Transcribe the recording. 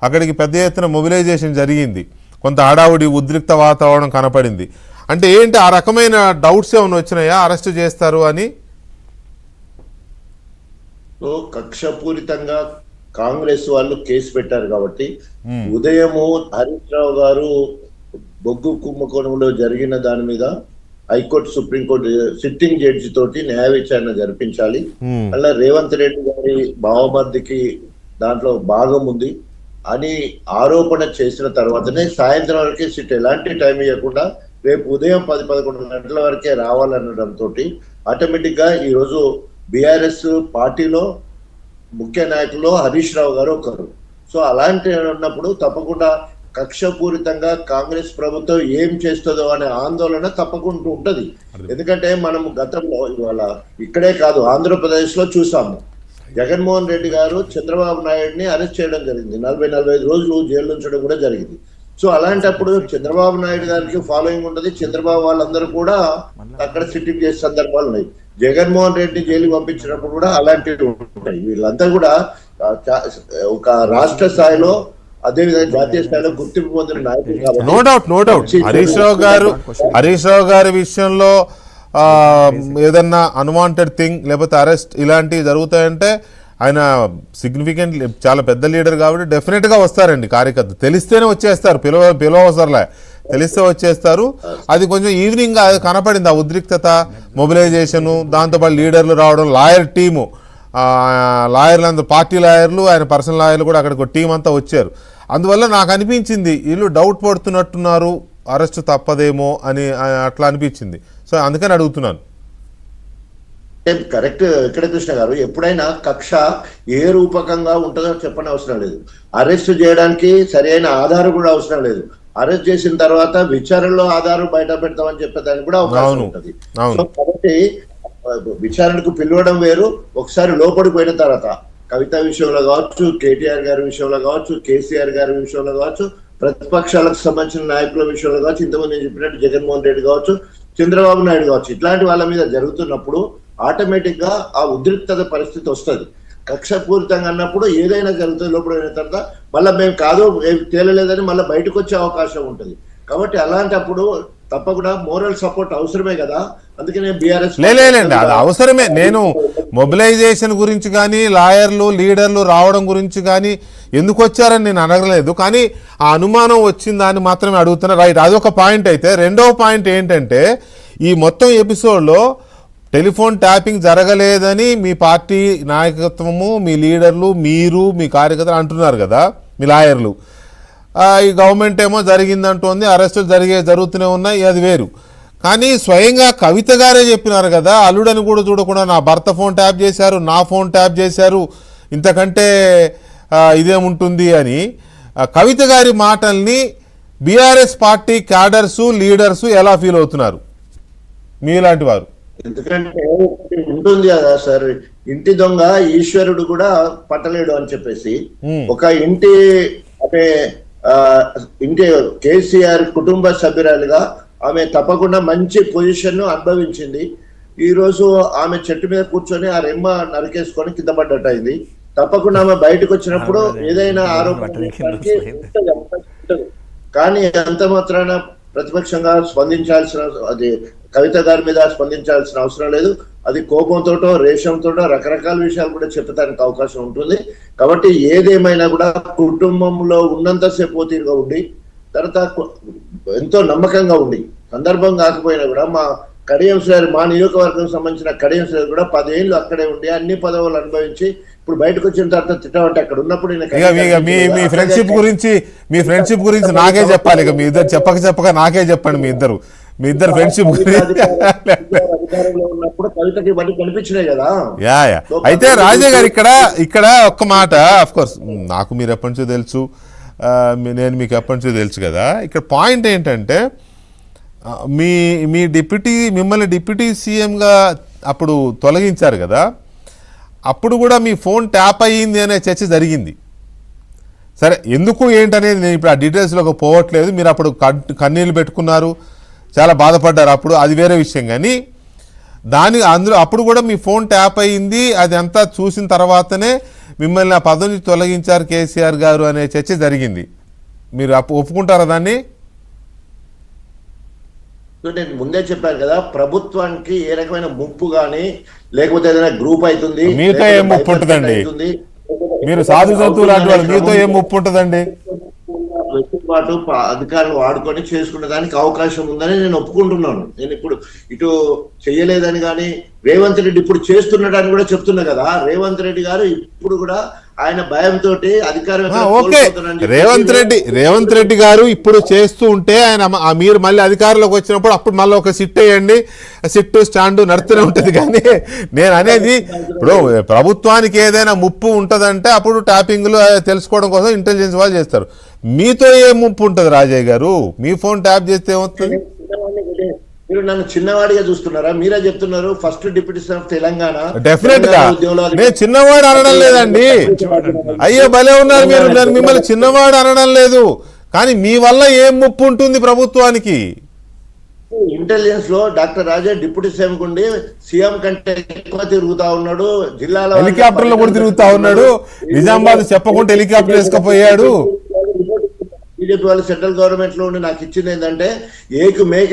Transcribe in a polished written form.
అక్కడికి పెద్ద ఎత్తున మొబిలైజేషన్ జరిగింది, కొంత హడావుడి ఉద్రిక్త వాతావరణం కనపడింది. అంటే ఏంటి ఆ రకమైన డౌట్స్ ఏమైనా వచ్చినాయా అరెస్ట్ చేస్తారు అని? కక్షపూరితంగా కాంగ్రెస్ వాళ్ళు కేసు పెట్టారు కాబట్టి ఉదయము హరీష్ రావు గారు బొగ్గు కుంభకోణంలో జరిగిన దాని మీద హైకోర్టు సుప్రీంకోర్టు సిట్టింగ్ జడ్జి తోటి న్యాయ విచారణ జరిపించాలి. అలా రేవంత్ రెడ్డి గారి భావమర్దికి దాంట్లో భాగం ఉంది అని ఆరోపణ చేసిన తర్వాతనే సాయంత్రం వరకే సిట్ ఎలాంటి టైం ఇవ్వకుండా రేపు ఉదయం 10-11 గంటల వరకే రావాలనడంతో ఆటోమేటిక్ గా ఈ రోజు బీఆర్ఎస్ పార్టీలో ముఖ్య నాయకులు హరీష్ రావు గారు ఒకరు. సో అలాంటి ఉన్నప్పుడు తప్పకుండా కక్షపూరితంగా కాంగ్రెస్ ప్రభుత్వం ఏం చేస్తుందో అనే ఆందోళన తప్పకుండా ఉంటది. ఎందుకంటే మనం గతంలో ఇవాళ ఇక్కడే కాదు ఆంధ్రప్రదేశ్ లో చూసాము, జగన్మోహన్ రెడ్డి గారు చంద్రబాబు నాయుడిని అరెస్ట్ చేయడం జరిగింది, 40-45 రోజులు జైలు ఉంచడం కూడా జరిగింది. సో అలాంటప్పుడు చంద్రబాబు నాయుడు గారికి ఫాలోయింగ్ ఉంటది, చంద్రబాబు వాళ్ళందరూ కూడా అక్కడ సిట్టింగ్ చేసే సందర్భాలు ఉన్నాయి. జగన్మోహన్ రెడ్డి జైలుకి పంపించినప్పుడు కూడా అలాంటివి ఉంటాయి. వీళ్ళంతా కూడా ఒక రాష్ట్ర స్థాయిలో అదేవిధంగా జాతీయ స్థాయిలో గుర్తింపు పొందిన నాయకులు. నో డౌట్ హరీష్ రావు గారి విషయంలో ఏదన్నా అన్వాంటెడ్ థింగ్ లేకపోతే అరెస్ట్ ఇలాంటివి జరుగుతాయంటే ఆయన సిగ్నిఫికెంట్ చాలా పెద్ద లీడర్ కాబట్టి డెఫినెట్గా వస్తారండి కార్యకర్త, తెలిస్తేనే వచ్చేస్తారు, పిలవసరలే, తెలిస్తే వచ్చేస్తారు. అది కొంచెం ఈవినింగ్ కనపడింది ఆ ఉద్రిక్తత, మొబిలైజేషను, దాంతోపాటు లీడర్లు రావడం, లాయర్ టీము, లాయర్లు అందరూ పార్టీ లాయర్లు, ఆయన పర్సనల్ లాయర్లు కూడా అక్కడికి టీం అంతా వచ్చారు. అందువల్ల నాకు అనిపించింది వీళ్ళు డౌట్ పడుతున్నట్టున్నారు, అరెస్ట్ తప్పదేమో అని అట్లా అనిపించింది. సో అందుకని అడుగుతున్నాను. కరెక్ట్ ఇక్కడ కృష్ణ గారు, ఎప్పుడైనా కక్ష ఏ రూపకంగా ఉంటుందో చెప్పని అవసరం లేదు. అరెస్ట్ చేయడానికి సరైన ఆధారం కూడా అవసరం లేదు. అరెస్ట్ చేసిన తర్వాత విచారణలో ఆధారం బయట పెడతామని చెప్పేదానికి కూడా అవకాశం ఉంటుంది. కాబట్టి విచారణకు పిలవడం వేరు, ఒకసారి లోపడిపోయిన తర్వాత కవిత విషయంలో కావచ్చు, కేటీఆర్ గారి విషయంలో కావచ్చు, కేసీఆర్ గారి విషయంలో కావచ్చు, ప్రతిపక్షాలకు సంబంధించిన నాయకుల విషయంలో కావచ్చు, ఇంతకుముందు నేను చెప్పినట్టు జగన్మోహన్ రెడ్డి కావచ్చు, చంద్రబాబు నాయుడు కావచ్చు, ఇట్లాంటి వాళ్ళ మీద జరుగుతున్నప్పుడు ఆటోమేటిక్ గా ఆ ఉద్రిక్తత పరిస్థితి వస్తుంది. కక్షపూరితంగా అన్నప్పుడు ఏదైనా జరుగుతుంది, లోపల తర్వాత మళ్ళీ మేము కాదు తేలలేదని మళ్ళీ బయటకు వచ్చే అవకాశం ఉంటుంది. కాబట్టి అలాంటప్పుడు తప్పకుండా మోరల్ సపోర్ట్ అవసరమే కదా. అందుకనే బీఆర్ఎస్ లేదండి అది అవసరమే. నేను మొబిలైజేషన్ గురించి కానీ లాయర్లు లీడర్లు రావడం గురించి కానీ ఎందుకు వచ్చారని నేను అనగలేదు, కానీ ఆ అనుమానం వచ్చిందని మాత్రమే అడుగుతున్నా. రైట్, అదొక పాయింట్. అయితే రెండవ పాయింట్ ఏంటంటే ఈ మొత్తం ఎపిసోడ్లో టెలిఫోన్ ట్యాపింగ్ జరగలేదని మీ పార్టీ నాయకత్వము, మీ లీడర్లు, మీరు, మీ కార్యకర్తలు అంటున్నారు కదా, మీ లాయర్లు. ఈ గవర్నమెంట్ ఏమో జరిగిందంటోంది, అరెస్టులు జరుగుతూనే ఉన్నాయి, అది వేరు. కానీ స్వయంగా కవిత గారే చెప్పినారు కదా, అల్లుడని కూడా చూడకుండా నా భర్త ఫోన్ ట్యాప్ చేశారు, నా ఫోన్ ట్యాప్ చేశారు, ఇంతకంటే ఇదేముంటుంది అని. కవిత గారి మాటల్ని బీఆర్ఎస్ పార్టీ క్యాడర్సు, లీడర్సు ఎలా ఫీల్ అవుతున్నారు మీలాంటి వారు? ఎందుకంటే ఉంటుంది కదా సార్, ఇంటి దొంగ ఈశ్వరుడు కూడా పట్టలేడు అని చెప్పేసి ఒక ఇంటి అంటే ఇంటి కేసీఆర్ కుటుంబ సభ్యురాలుగా ఆమె తప్పకుండా మంచి పొజిషన్ అనుభవించింది. ఈ రోజు ఆమె చెట్టు మీద కూర్చొని ఆ రెమ్మ నరికేసుకొని కింద పడ్డట్టు అయింది. తప్పకుండా ఆమె బయటకు వచ్చినప్పుడు ఏదైనా ఆరోపణ కానీ అంత మాత్రాన ప్రతిపక్షంగా స్పందించాల్సిన, అది కవిత గారి మీద స్పందించాల్సిన అవసరం లేదు. అది కోపంతోటో రేషంతోటో రకరకాల విషయాలు కూడా చెప్పడానికి అవకాశం ఉంటుంది. కాబట్టి ఏదేమైనా కూడా కుటుంబంలో ఉన్నంతసేపు తీరుగా ఉండి, తర్వాత ఎంతో నమ్మకంగా ఉండి, సందర్భం కాకపోయినా కూడా మా కడియం శ్రేయర్, మా నియోజకవర్గం సంబంధించిన కడియం శ్రేయర్ కూడా 10 ఏళ్ళు అక్కడే ఉండి అన్ని పదవులు అనుభవించి ఇప్పుడు బయటకు వచ్చిన తర్వాత తిట్టమంటే అక్కడ ఉన్నప్పుడు మీ ఫ్రెండ్షిప్ గురించి నాకే చెప్పాలి. ఇక మీ ఇద్దరు చెప్పక నాకే చెప్పండి. మీ ఇద్దరు ఫ్రెండ్షిప్ కనిపించినాయి కదా. అయితే రాజే గారు ఇక్కడ ఒక్క మాట, అఫ్ కోర్స్ నాకు మీరు ఎప్పటి నుంచో తెలుసు, నేను మీకు ఎప్పటి నుంచో తెలుసు కదా. ఇక్కడ పాయింట్ ఏంటంటే మిమ్మల్ని డిప్యూటీ సీఎంగా అప్పుడు తొలగించారు కదా, అప్పుడు కూడా మీ ఫోన్ ట్యాప్ అయ్యింది అనే చర్చ జరిగింది. సరే, ఎందుకు ఏంటనేది నేను ఇప్పుడు ఆ డీటెయిల్స్లోకి పోవట్లేదు. మీరు అప్పుడు కన్నీళ్ళు పెట్టుకున్నారు, చాలా బాధపడ్డారు, అప్పుడు అది వేరే విషయం. కానీ అప్పుడు కూడా మీ ఫోన్ ట్యాప్ అయ్యింది, అది అంతా చూసిన తర్వాతనే మిమ్మల్ని ఆ పదవి నుంచి తొలగించారు కేసీఆర్ గారు అనే చర్చ జరిగింది. మీరు ఒప్పుకుంటారా దాన్ని? నేను ముందే చెప్పాను కదా, ప్రభుత్వానికి ఏ రకమైన ముప్పు గానీ లేకపోతే ఏదైనా గ్రూప్ అవుతుంది, మీతో ఏం ముప్పు ఉంటుందండి? మీరు సాధు జంతువులు లాంటి వాళ్ళు, మీతో ఏం ముప్పు ఉంటుందండి? వెసులుబాటు అధికారులు వాడుకొని చేసుకునే దానికి అవకాశం ఉందని నేను ఒప్పుకుంటున్నాను. నేను ఇప్పుడు ఇటు చెయ్యలేదని కానీ, రేవంత్ రెడ్డి ఇప్పుడు చేస్తున్నాడని కూడా చెప్తున్నా కదా. రేవంత్ రెడ్డి గారు ఇప్పుడు కూడా ఆయన భయంతో అధికారం ఓకే, రేవంత్ రెడ్డి గారు ఇప్పుడు చేస్తూ ఉంటే ఆయన మీరు మళ్ళీ అధికారంలోకి వచ్చినప్పుడు అప్పుడు మళ్ళీ ఒక సిట్ వేయండి, సిట్ స్టాండ్ నడుస్తూనే ఉంటుంది. కానీ నేను అనేది ఇప్పుడు ప్రభుత్వానికి ఏదైనా ముప్పు ఉంటుందంటే అప్పుడు ట్యాపింగ్లు తెలుసుకోవడం కోసం ఇంటెలిజెన్స్ వాళ్ళు చేస్తారు. మీతో ఏ ముప్పు ఉంటుంది రాజయ్య గారు? మీ ఫోన్ ట్యాప్ చేస్తే ఏమవుతుంది? మీరు నన్ను చిన్నవాడిగా చూస్తున్నారా? మీరే చెప్తున్నారు first deputy CM Telangana. Definite గా నేను చిన్నవాడు అనడం లేదండి. అయ్యో భలే ఉన్నారు మీరు. నేను మిమ్మల్ని చిన్నవాడు అనడం లేదు, కానీ మీ వల్ల ఏం ముప్పు ఉంటుంది ప్రభుత్వానికి? ఇంటెలిజెన్స్ లో డాక్టర్ రాజా డిప్యూటీ సీఎం కుండి సీఎం కంటే ఎక్కువ తిరుగుతా ఉన్నాడు. జిల్లాలో హెలికాప్టర్ లో కూడా తిరుగుతా ఉన్నాడు. నిజామాబాద్ చెప్పకుండా హెలికాప్టర్ వేసుకుపోయాడు. బీజేపీ వాళ్ళు సెంట్రల్ గవర్నమెంట్ లో ఉండి నాకు ఇచ్చింది ఏంటంటే ఏకు మేక